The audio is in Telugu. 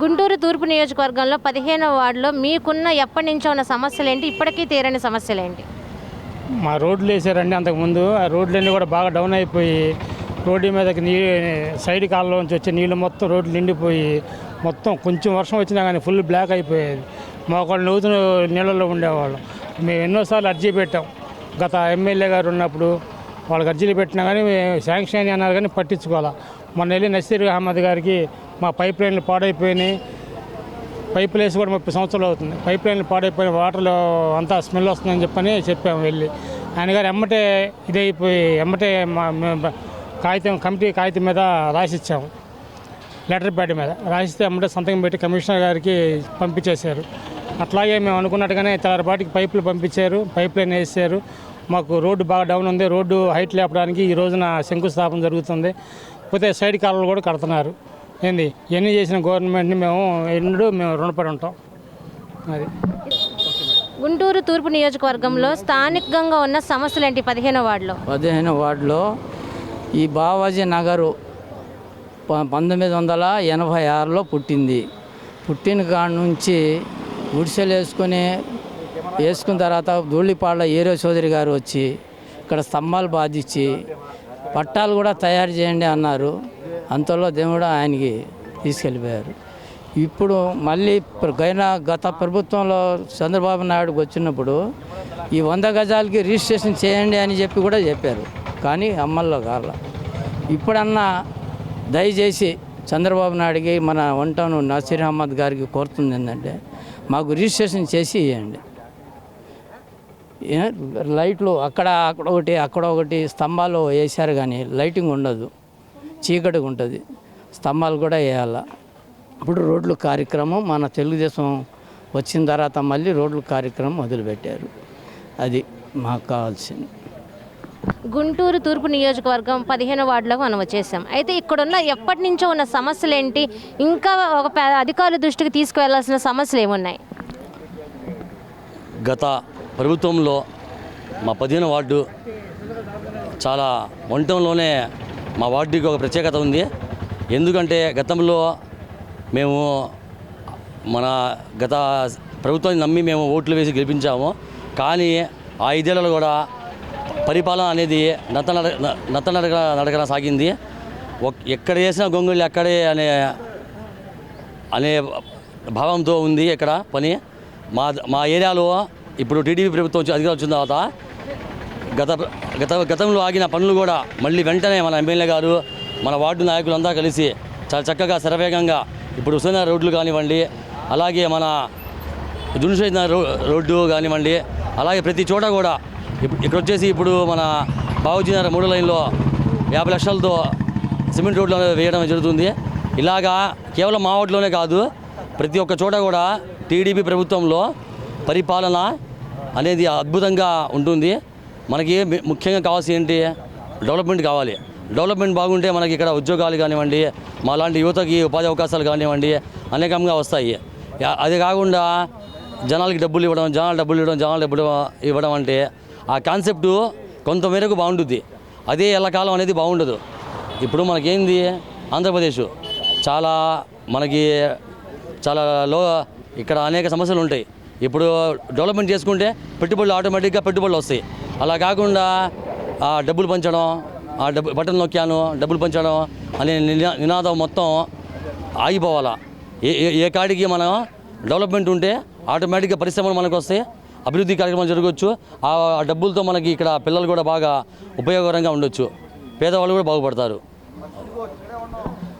గుంటూరు తూర్పు నియోజకవర్గంలో 15వ వార్డులో మీకున్న ఎప్పటి నుంచో ఉన్న సమస్యలు ఏంటి? ఇప్పటికీ తీరని సమస్యలు ఏంటి? మా రోడ్లు వేసారండి. అంతకుముందు ఆ రోడ్లన్నీ కూడా బాగా డౌన్ అయిపోయి రోడ్డు మీదకి సైడ్ కాలంలోంచి వచ్చే నీళ్ళు మొత్తం రోడ్లు నిండిపోయి మొత్తం కొంచెం వర్షం వచ్చినా కానీ ఫుల్ బ్లాక్ అయిపోయేది. మాకు నవ్వుతున్న నీళ్ళల్లో ఉండేవాళ్ళం. మేము ఎన్నోసార్లు అర్జీ పెట్టాం. గత ఎమ్మెల్యే గారు ఉన్నప్పుడు వాళ్ళకి అర్జీలు పెట్టినా కానీ శాంక్షన్ అని అన్నారు కానీ పట్టించుకోవాలి. మొన్న వెళ్ళి నసీర్ అహ్మద్ గారికి మా పైప్ లైన్లు పాడైపోయినాయి, పైపులు వేసి కూడా 30 సంవత్సరాలు అవుతుంది, పైప్ లైన్లు పాడైపోయిన వాటర్లో అంతా స్మెల్ వస్తుందని చెప్పని చెప్పాము. వెళ్ళి ఆయన గారు ఎమ్మటే ఇదైపోయి ఎమ్మటే కమిటీ కాగితం మీద రాసిచ్చాము, లెటర్ ప్యాడ్ మీద రాసిస్తే ఎమ్మటే సంతకం పెట్టి కమిషనర్ గారికి పంపించేశారు. అట్లాగే మేము అనుకున్నట్టుగానే తెల్లపాటికి పైపులు పంపించారు, పైప్ లైన్ వేసారు. మాకు రోడ్డు బాగా డౌన్ ఉంది. రోడ్డు హైట్ లేపడానికి ఈ రోజున శంకుస్థాపన జరుగుతుంది. పోతే సైడ్ కాలువలు కూడా కడుతున్నారు. ఏంది ఇవన్నీ చేసిన గవర్నమెంట్ని మేము రుణపడి ఉంటాం. అది గుంటూరు తూర్పు నియోజకవర్గంలో స్థానికంగా ఉన్న సమస్యలు ఏంటి? 15వ వార్డులో ఈ బావాజీ నగరు 1986లో పుట్టింది. పుట్టిన కాడ నుంచి గుడిసెలు వేసుకున్న తర్వాత ధూళిపాళ్ళ ఏరో చౌదరి గారు వచ్చి ఇక్కడ స్తంభాలు బాధించి పట్టాలు కూడా తయారు చేయండి అన్నారు. అంతలో దేవుడు ఆయనకి తీసుకెళ్ళిపోయారు. ఇప్పుడు మళ్ళీ గత ప్రభుత్వంలో చంద్రబాబు నాయుడుకి వచ్చినప్పుడు ఈ 100 గజాలకి రిజిస్ట్రేషన్ చేయండి అని చెప్పి కూడా చెప్పారు, కానీ అమల్లో కాల. ఇప్పుడన్నా దయచేసి చంద్రబాబు నాయుడికి మన వంటను నసీర్ అహ్మద్ గారికి కోరుతుంది ఏంటంటే మాకు రిజిస్ట్రేషన్ చేసి ఇవ్వండి. లైట్లు అక్కడ ఒకటి స్తంభాలు వేసారు కానీ లైటింగ్ ఉండదు, చీకటిగా ఉంటుంది. స్తంభాలు కూడా వేయాల. ఇప్పుడు రోడ్లు కార్యక్రమం మన తెలుగుదేశం వచ్చిన తర్వాత మళ్ళీ రోడ్లు కార్యక్రమం మొదలుపెట్టారు. అది మాకు కావాల్సింది. గుంటూరు తూర్పు నియోజకవర్గం 15వ వార్డులోకి మనం వచ్చేసాం. అయితే ఇక్కడున్న ఎప్పటి నుంచో ఉన్న సమస్యలు ఏంటి? ఇంకా ఒక అధికారుల దృష్టికి తీసుకువెళ్లాల్సిన సమస్యలు ఏమున్నాయి? గత ప్రభుత్వంలో మా 15వ వార్డు చాలా వంటంలోనే మా వార్డుకి ఒక ప్రత్యేకత ఉంది. ఎందుకంటే గతంలో మేము గత ప్రభుత్వాన్ని నమ్మి మేము ఓట్లు వేసి గెలిపించాము. కానీ ఆ 5 ఏళ్లలో కూడా పరిపాలన అనేది నడకన సాగింది. ఎక్కడ వేసిన గొంగుళ్ళు ఎక్కడే అనే భావంతో ఉంది ఇక్కడ పని. మా ఏరియాలో ఇప్పుడు టీడీపీ ప్రభుత్వం అధికారం వచ్చిన తర్వాత గతంలో ఆగిన పనులు కూడా మళ్ళీ వెంటనే మన ఎమ్మెల్యే గారు మన వార్డు నాయకులంతా కలిసి చాలా చక్కగా శరవేగంగా ఇప్పుడు హుసేన్ రోడ్లు కానివ్వండి, అలాగే మన జున్షేద్ రోడ్డు కానివ్వండి, అలాగే ప్రతి చోట కూడా ఇక్కడ వచ్చేసి ఇప్పుడు మన బావూజీ నగర్ 3 లైన్లో 50 లక్షలతో సిమెంట్ రోడ్లు వేయడం జరుగుతుంది. ఇలాగా కేవలం మా వార్డులోనే కాదు, ప్రతి ఒక్క చోట కూడా టీడీపీ ప్రభుత్వంలో పరిపాలన అనేది అద్భుతంగా ఉంటుంది. మనకి ముఖ్యంగా కావాల్సి ఏంటి? డెవలప్మెంట్ కావాలి. డెవలప్మెంట్ బాగుంటే మనకి ఇక్కడ ఉద్యోగాలు కానివ్వండి, మా లాంటి యువతకి ఉపాధి అవకాశాలు కానివ్వండి అనేకంగా వస్తాయి. అది కాకుండా జనాలకు డబ్బులు ఇవ్వడం అంటే ఆ కాన్సెప్టు కొంతమేరకు బాగుంటుంది. అదే ఎల్లకాలం అనేది బాగుండదు. ఇప్పుడు మనకేంది, ఆంధ్రప్రదేశ్ మనకి చాలా ఇక్కడ అనేక సమస్యలు ఉంటాయి. ఇప్పుడు డెవలప్మెంట్ చేసుకుంటే ఆటోమేటిక్గా పెట్టుబడులు వస్తాయి. అలా కాకుండా డబ్బులు పంచడం, బటన్ నొక్కాను డబ్బులు పంచడం అనే నినాదం మొత్తం ఆగిపోవాలా. ఏ కాడికి మనం డెవలప్మెంట్ ఉంటే ఆటోమేటిక్గా పరిశ్రమలు మనకు వస్తాయి, అభివృద్ధి కార్యక్రమాలు జరగవచ్చు. ఆ డబ్బులతో మనకి ఇక్కడ పిల్లలు కూడా బాగా ఉపయోగకరంగా ఉండొచ్చు, పేదవాళ్ళు కూడా బాగుపడతారు.